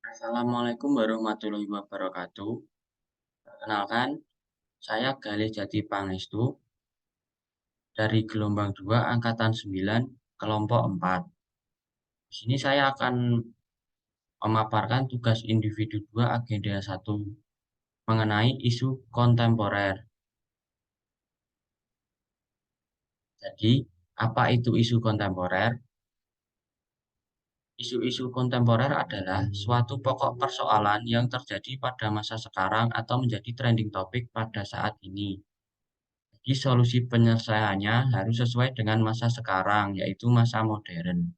Assalamualaikum warahmatullahi wabarakatuh. Perkenalkan, saya Galih Jati Pangestu dari gelombang 2 angkatan 9 kelompok 4. Di sini saya akan memaparkan tugas individu 2 agenda 1 mengenai isu kontemporer. Jadi, apa itu isu kontemporer? Isu-isu kontemporer adalah suatu pokok persoalan yang terjadi pada masa sekarang atau menjadi trending topik pada saat ini. Jadi solusi penyelesaiannya harus sesuai dengan masa sekarang, yaitu masa modern.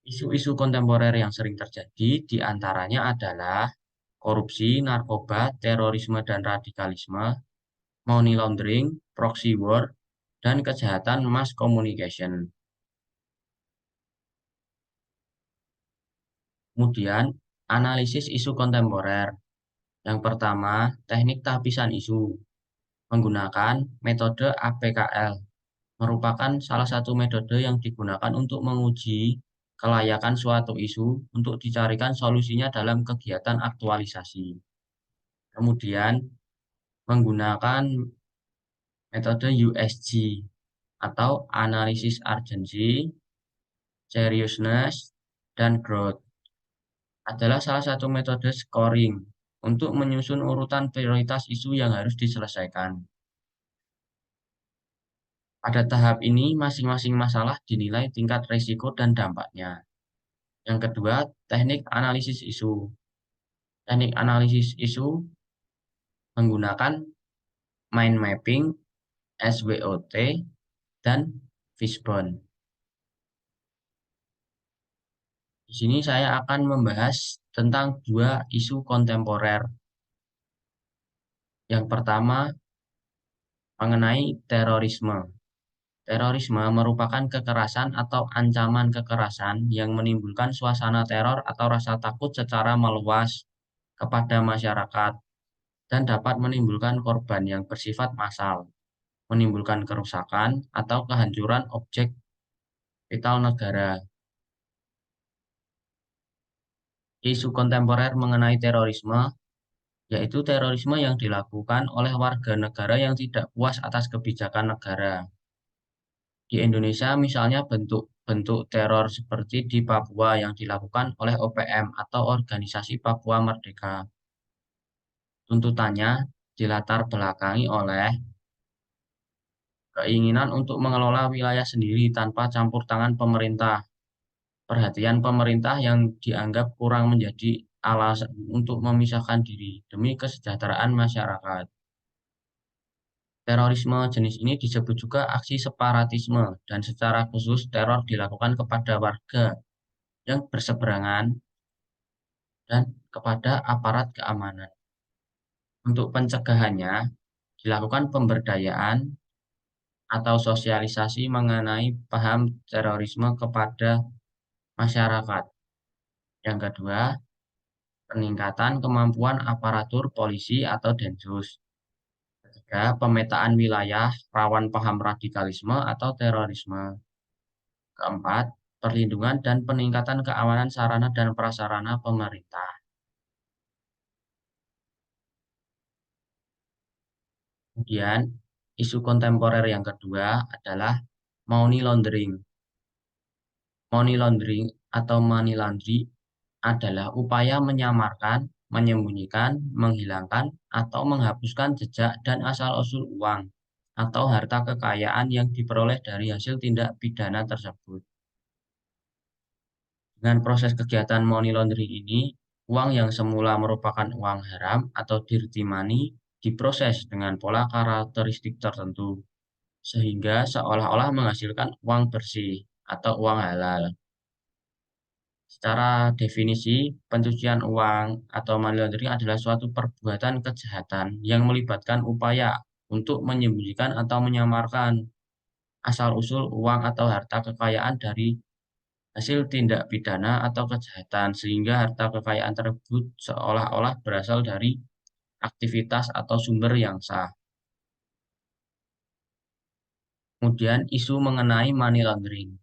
Isu-isu kontemporer yang sering terjadi di antaranya adalah korupsi, narkoba, terorisme dan radikalisme, money laundering, proxy war, dan kejahatan mass communication. Kemudian, analisis isu kontemporer. Yang pertama, teknik tapisan isu. Menggunakan metode APKL. Merupakan salah satu metode yang digunakan untuk menguji kelayakan suatu isu untuk dicarikan solusinya dalam kegiatan aktualisasi. Kemudian menggunakan metode USG atau analisis urgency, seriousness, dan growth adalah salah satu metode scoring untuk menyusun urutan prioritas isu yang harus diselesaikan. Pada tahap ini, masing-masing masalah dinilai tingkat risiko dan dampaknya. Yang kedua, teknik analisis isu. Teknik analisis isu menggunakan mind mapping, SWOT, dan Fishbone. Di sini saya akan membahas tentang dua isu kontemporer. Yang pertama, mengenai terorisme. Terorisme merupakan kekerasan atau ancaman kekerasan yang menimbulkan suasana teror atau rasa takut secara meluas kepada masyarakat dan dapat menimbulkan korban yang bersifat massal, menimbulkan kerusakan atau kehancuran objek vital negara. Isu kontemporer mengenai terorisme, yaitu terorisme yang dilakukan oleh warga negara yang tidak puas atas kebijakan negara. Di Indonesia, misalnya bentuk-bentuk teror seperti di Papua yang dilakukan oleh OPM atau Organisasi Papua Merdeka. Tuntutannya dilatar belakangi oleh keinginan untuk mengelola wilayah sendiri tanpa campur tangan pemerintah. Perhatian pemerintah yang dianggap kurang menjadi alasan untuk memisahkan diri demi kesejahteraan masyarakat. Terorisme jenis ini disebut juga aksi separatisme dan secara khusus teror dilakukan kepada warga yang berseberangan dan kepada aparat keamanan. Untuk pencegahannya dilakukan pemberdayaan atau sosialisasi mengenai paham terorisme kepada masyarakat. Yang kedua, peningkatan kemampuan aparatur polisi atau Densus. Ketiga, pemetaan wilayah rawan paham radikalisme atau terorisme. Keempat, perlindungan dan peningkatan keamanan sarana dan prasarana pemerintah. Kemudian, isu kontemporer yang kedua adalah money laundering. Money laundering atau money laundry adalah upaya menyamarkan, menyembunyikan, menghilangkan, atau menghapuskan jejak dan asal-usul uang atau harta kekayaan yang diperoleh dari hasil tindak pidana tersebut. Dengan proses kegiatan money laundering ini, uang yang semula merupakan uang haram atau dirty money diproses dengan pola karakteristik tertentu, sehingga seolah-olah menghasilkan uang bersih atau uang halal. Secara definisi, pencucian uang atau money laundering adalah suatu perbuatan kejahatan yang melibatkan upaya untuk menyembunyikan atau menyamarkan asal-usul uang atau harta kekayaan dari hasil tindak pidana atau kejahatan, sehingga harta kekayaan tersebut seolah-olah berasal dari aktivitas atau sumber yang sah. Kemudian isu mengenai money laundering,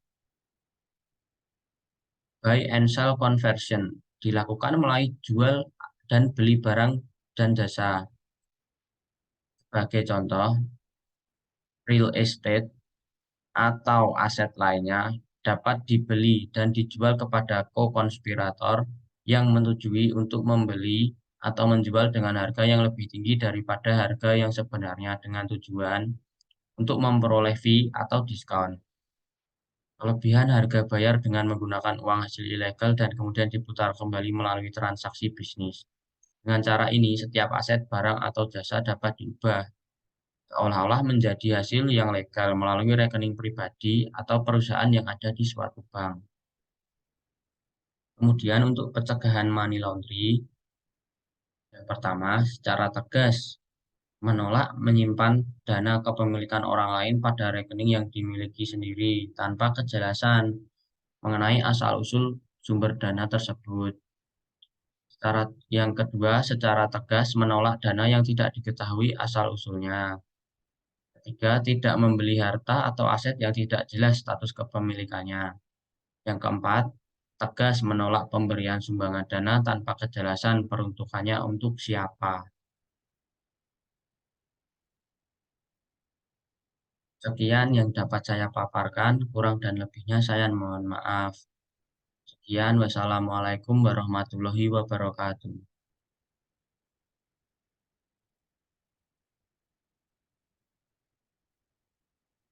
buy and sell conversion. dilakukan melalui jual dan beli barang dan jasa. Sebagai contoh, real estate atau aset lainnya dapat dibeli dan dijual kepada co-konspirator yang menyetujui untuk membeli atau menjual dengan harga yang lebih tinggi daripada harga yang sebenarnya dengan tujuan untuk memperoleh fee atau diskon. Kelebihan harga bayar dengan menggunakan uang hasil ilegal dan kemudian diputar kembali melalui transaksi bisnis. Dengan cara ini, setiap aset, barang, atau jasa dapat diubah seolah-olah menjadi hasil yang legal melalui rekening pribadi atau perusahaan yang ada di suatu bank. Kemudian untuk pencegahan money laundry, yang pertama secara tegas menolak menyimpan dana kepemilikan orang lain pada rekening yang dimiliki sendiri tanpa kejelasan mengenai asal-usul sumber dana tersebut. Yang kedua, secara tegas menolak dana yang tidak diketahui asal-usulnya. Ketiga, tidak membeli harta atau aset yang tidak jelas status kepemilikannya. Yang keempat, tegas menolak pemberian sumbangan dana tanpa kejelasan peruntukannya untuk siapa. Sekian yang dapat saya paparkan, kurang dan lebihnya saya mohon maaf. Sekian, wassalamualaikum warahmatullahi wabarakatuh.